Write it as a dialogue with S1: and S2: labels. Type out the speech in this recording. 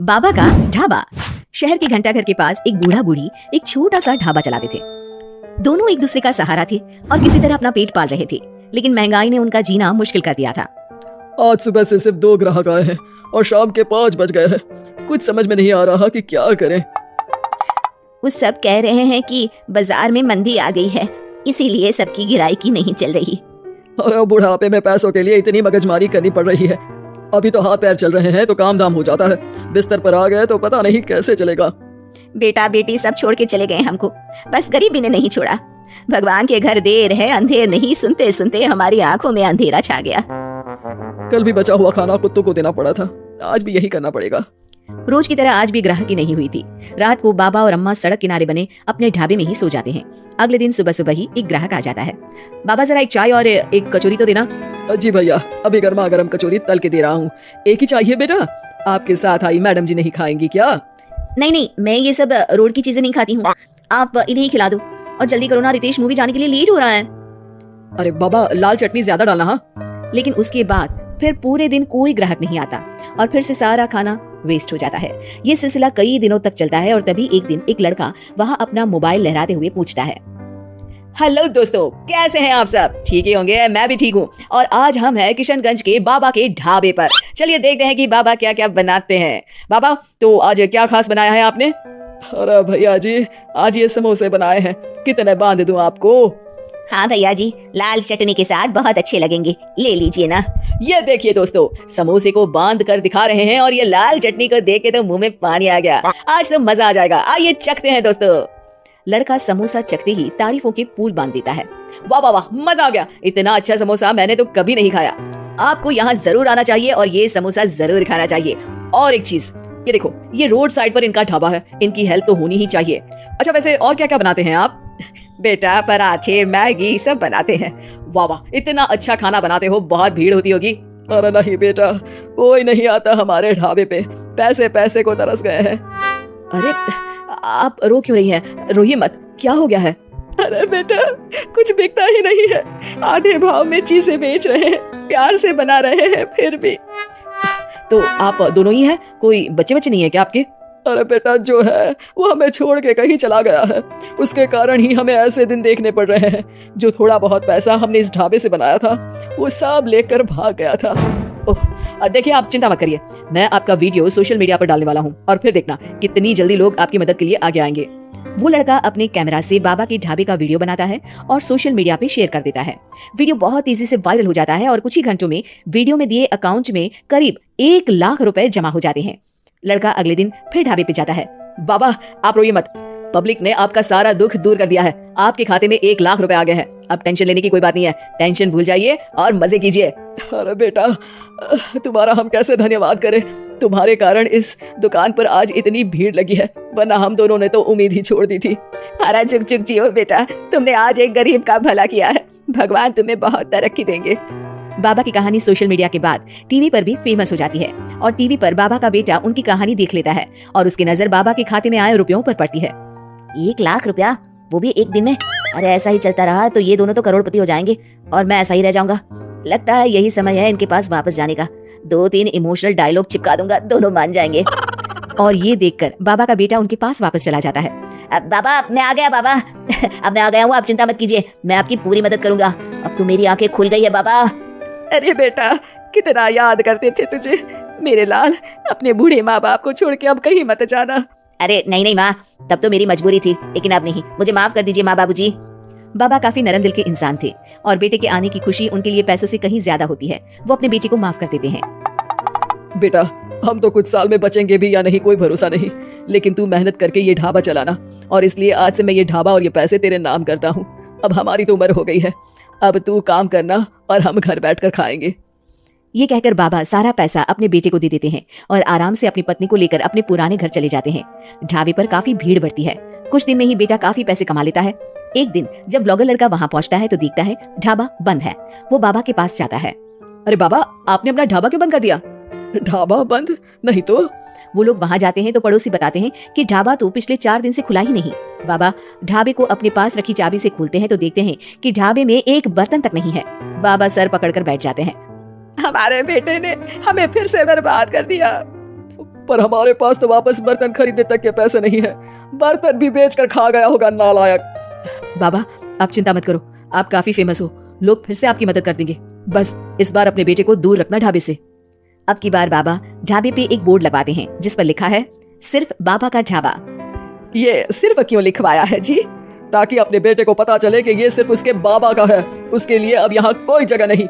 S1: बाबा का ढाबा। शहर के घंटाघर के पास एक बूढ़ा बूढ़ी एक छोटा सा ढाबा चलाते थे। दोनों एक दूसरे का सहारा थे और किसी तरह अपना पेट पाल रहे थे, लेकिन महंगाई ने उनका जीना मुश्किल कर दिया था।
S2: आज सुबह से सिर्फ 2 ग्राहक आए हैं और शाम के 5 बज गए हैं। कुछ समझ में नहीं आ रहा कि क्या करें।
S1: वो सब कह रहे हैं कि बाजार में मंदी आ गई है, इसीलिए सबकी गिराई नहीं चल रही।
S2: और बुढ़ापे में पैसों के लिए इतनी मगजमारी करनी पड़ रही है। अभी तो हाथ पैर चल रहे हैं तो काम धाम हो जाता है, बिस्तर पर आ गए तो पता नहीं कैसे चलेगा।
S1: बेटा बेटी सब छोड़ के चले गए हमको, बस गरीबी ने नहीं छोड़ा। भगवान के घर देर है अंधेर नहीं, सुनते सुनते हमारी आंखों में अंधेरा छा गया।
S2: कल भी बचा हुआ खाना कुत्तों को देना पड़ा था, आज भी यही करना पड़ेगा।
S1: रोज की तरह आज भी ग्राहकी नहीं हुई थी। रात को बाबा और अम्मा सड़क किनारे बने अपने ढाबे में ही सो जाते हैं। अगले दिन सुबह सुबह ही एक ग्राहक आ जाता है। बाबा जरा एक चाय और एक कचौरी तो देना।
S2: जी भैया, अभी गर्मा गर्म कचौरी तल के दे रहा हूँ। एक ही चाहिए बेटा? आपके साथ आई मैडम जी नहीं खाएंगी क्या?
S1: नहीं नहीं, मैं ये सब रोड की चीजें नहीं खाती हूँ, आप इन्हें ही खिला दो। और जल्दी करो ना, रितेश मूवी जाने के लिए लेट हो रहा है।
S2: अरे बाबा, लाल चटनी ज्यादा डालना। हाँ,
S1: लेकिन उसके बाद फिर पूरे दिन कोई ग्राहक नहीं आता और फिर से सारा खाना वेस्ट हो जाता है। ये सिलसिला कई दिनों तक चलता है और तभी एक दिन एक लड़का वहाँ अपना मोबाइल लहराते हुए पूछता है, हेलो दोस्तों, कैसे हैं आप सब? ठीक ही होंगे, मैं भी ठीक हूँ। और आज हम हैं किशनगंज के बाबा के ढाबे पर। चलिए देखते हैं कि बाबा क्या क्या बनाते हैं। बाबा, तो आज क्या खास बनाया है आपने?
S2: अरे भैया जी, आज ये समोसे बनाए हैं, कितने बांध दूं आपको?
S1: हाँ भैया जी, लाल चटनी के साथ बहुत अच्छे लगेंगे, ले लीजिए ना। ये देखिए दोस्तों, समोसे को बांध कर दिखा रहे हैं और ये लाल चटनी को देख के तो मुंह में पानी आ गया। आज तो मजा आ जाएगा, आइए चखते हैं दोस्तों। लड़का समोसा चखते ही तारीफों के पुल बांध देता है। वाह वाह वाह, मजा आ गया, इतना अच्छा समोसा मैंने तो कभी नहीं खाया। आपको यहाँ जरूर आना चाहिए और ये समोसा जरूर खाना चाहिए। और एक चीज, ये देखो, ये रोड साइड पर इनका ढाबा है, इनकी हेल्प तो होनी ही चाहिए। अच्छा वैसे और क्या क्या बनाते हैं आप? बेटा पराठे मैगी सब बनाते हैं। वाह वाह, इतना अच्छा खाना बनाते हो, बहुत भीड़ होती होगी।
S2: अरे नहीं बेटा, कोई नहीं आता हमारे ढाबे पे, पैसे पैसे को तरस गए हैं।
S1: अरे आप रो क्यों रही हैं? रोइए मत, क्या हो गया है?
S2: अरे बेटा, कुछ बिकता ही नहीं है, आधे भाव में चीजें बेच रहे हैं, प्यार से बना रहे हैं फिर भी।
S1: तो आप दोनों ही हैं, कोई बच्चे बच्चे नहीं है क्या आपके?
S2: अरे बेटा, जो है वो हमें छोड़ के कहीं चला गया है, उसके कारण ही हमें ऐसे दिन देखने पड़ रहे हैं। जो थोड़ा बहुत पैसा हमने इस ढाबे से बनाया था वो सब लेकर भाग गया था।
S1: ओह, देखिए आप चिंता मत करिए, मैं आपका वीडियो सोशल मीडिया पर डालने वाला हूँ और फिर देखना कितनी जल्दी लोग आपकी मदद के लिए आगे आएंगे। वो लड़का अपने कैमरा से बाबा के ढाबे का वीडियो बनाता है और सोशल मीडिया पे शेयर कर देता है। वीडियो बहुत तेजी से वायरल हो जाता है और कुछ ही घंटों में वीडियो में दिए अकाउंट में करीब 1 लाख रुपए जमा हो जाते हैं। लड़का अगले दिन फिर ढाबे पे जाता है। बाबा आप रोइए मत, पब्लिक ने आपका सारा दुख दूर कर दिया है, आपके खाते में 1 लाख रुपए आ गए हैं। अब टेंशन लेने की कोई बात नहीं है, टेंशन भूल जाइए और मजे कीजिए।
S2: अरे बेटा, तुम्हारा हम कैसे धन्यवाद करें, तुम्हारे कारण इस दुकान पर आज इतनी भीड़ लगी है, वरना हम दोनों ने तो उम्मीद ही छोड़ दी थी।
S1: अरे चुप चुप जियो बेटा, तुमने आज एक गरीब का भला किया है, भगवान तुम्हें बहुत तरक्की देंगे। बाबा की कहानी सोशल मीडिया के बाद टीवी पर भी फेमस हो जाती है और टीवी पर बाबा का बेटा उनकी कहानी देख लेता है और उसकी नजर बाबा के खाते में आए रुपयों पर पड़ती है। 1 लाख रुपया, वो भी एक दिन में? अरे ऐसा ही चलता रहा तो ये दोनों तो करोड़पति हो जाएंगे और मैं ऐसा ही रह जाऊंगा। लगता है यही समय है इनके पास वापस जाने का। 2-3 इमोशनल डायलॉग चिपका दूंगा, दोनों मान जाएंगे। और ये देखकर बाबा का बेटा उनके पास वापस चला जाता है। अब बाबा मैं आ गया, बाबा अब मैं आ गया हूँ, आप चिंता मत कीजिए, मैं आपकी पूरी मदद करूंगा। अब तो मेरी आंखें खुल गई है बाबा।
S2: अरे बेटा, कितना याद करते थे तुझे मेरे लाल, अपने बूढ़े माँ बाप को छोड़ के अब कहीं मत जाना।
S1: अरे नहीं नहीं माँ, तब तो मेरी मजबूरी थी, लेकिन अब नहीं, मुझे माफ कर दीजिए माँ बाबूजी। बाबा काफी नरम दिल के इंसान थे और बेटे के आने की खुशी उनके लिए पैसों से कहीं ज्यादा होती है। वो अपने बेटे को माफ कर देते हैं।
S2: बेटा, हम तो कुछ साल में बचेंगे भी या नहीं कोई भरोसा नहीं, लेकिन तू मेहनत करके ये ढाबा चलाना, और इसलिए आज से मैं ये ढाबा और ये पैसे तेरे नाम करता हूँ। अब हमारी तो उम्र हो गई है, अब तू काम करना और हम घर बैठकर खाएंगे।
S1: ये कहकर बाबा सारा पैसा अपने बेटे को दे देते हैं और आराम से अपनी पत्नी को लेकर अपने पुराने घर चले जाते हैं। ढाबे पर काफी भीड़ बढ़ती है। कुछ दिन में ही बेटा काफी पैसे कमा लेता है। एक दिन जब व्लॉगर लड़का वहाँ पहुँचता है तो देखता है ढाबा बंद है। वो बाबा के पास जाता है।
S2: अरे बाबा, आपने अपना ढाबा क्यों बंद कर दिया? ढाबा बंद नहीं तो?
S1: वो लोग वहाँ जाते हैं तो पड़ोसी बताते हैं कि ढाबा तो पिछले 4 दिन से खुला ही नहीं। बाबा ढाबे को अपने पास रखी चाबी से खोलते हैं तो देखते हैं कि ढाबे में एक बर्तन तक नहीं है। बाबा सर पकड़कर बैठ जाते हैं।
S2: हमारे बेटे ने हमें फिर से बर्बाद कर दिया। पर हमारे पास तो वापस बर्तन खरीदने तक के पैसे नहीं है। बर्तन भी बेचकर खा गया होगा नालायक।
S1: बाबा आप चिंता मत करो, आप काफी फेमस हो, लोग फिर से आपकी मदद कर देंगे। बस इस बार अपने बेटे को दूर रखना ढाबे से। अब की बार बाबा ढाबे पे एक बोर्ड लगवाते हैं जिस पर लिखा है सिर्फ बाबा का ढाबा।
S2: ये सिर्फ क्यों लिखवाया है जी? ताकि अपने बेटे को पता चले कि ये सिर्फ उसके बाबा का है, उसके लिए अब यहाँ कोई जगह नहीं।